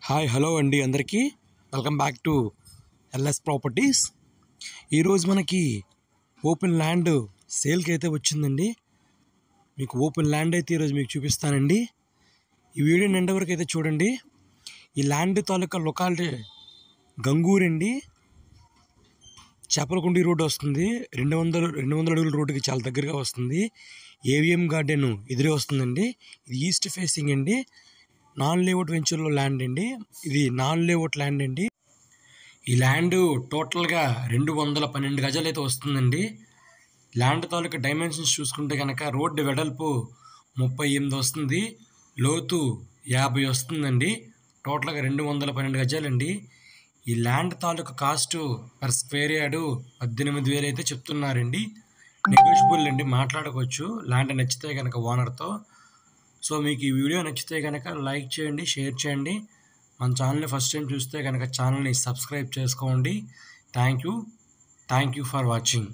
Hi hello అండి అందరికీ welcome back to LS properties. ఈరోజు మనకి ఓపెన్ ల్యాండ్ సేల్కి అయితే వచ్చిందండి. మీకు ఓపెన్ ల్యాండ్ అయితే ఈరోజు మీకు చూపిస్తానండి. ఈ వీడియో నిండా వరకు అయితే చూడండి. ఈ ల్యాండ్ తాలూకా లొకాలిటీ గంగూర్ అండి. చేపలకుండి రోడ్డు వస్తుంది. 200 అడుగుల రోడ్డుకి చాలా దగ్గరగా వస్తుంది. ఏవిఎం గార్డెన్ ఎదురే వస్తుందండి. ఇది ఈస్ట్ ఫేసింగ్ అండి. నాన్ లేఅవుట్ వెంచర్లో ల్యాండ్ అండి. ఇది నాన్ లేఅవుట్ ల్యాండ్ అండి. ఈ ల్యాండ్ టోటల్గా 212 గజాలు అయితే వస్తుందండి. ల్యాండ్ తాలూకా డైమెన్షన్స్ చూసుకుంటే కనుక రోడ్డు వెడల్పు 38 వస్తుంది, లోతు 50 వస్తుందండి. టోటల్గా 212 గజాలండి. ఈ ల్యాండ్ తాలూకా కాస్ట్ పర్ స్క్వేర్ యార్డు 18,000 అయితే చెప్తున్నారండి. నెగోషియబుల్ అండి, మాట్లాడుకోవచ్చు ల్యాండ్ నచ్చితే కనుక ఓనర్తో. సో మీకు ఈ వీడియో నచ్చితే కనుక లైక్ చేయండి, షేర్ చేయండి. మన ఛానల్ని ఫస్ట్ టైం చూస్తే కనుక ఛానల్ని సబ్స్క్రైబ్ చేసుకోండి. Thank you for watching.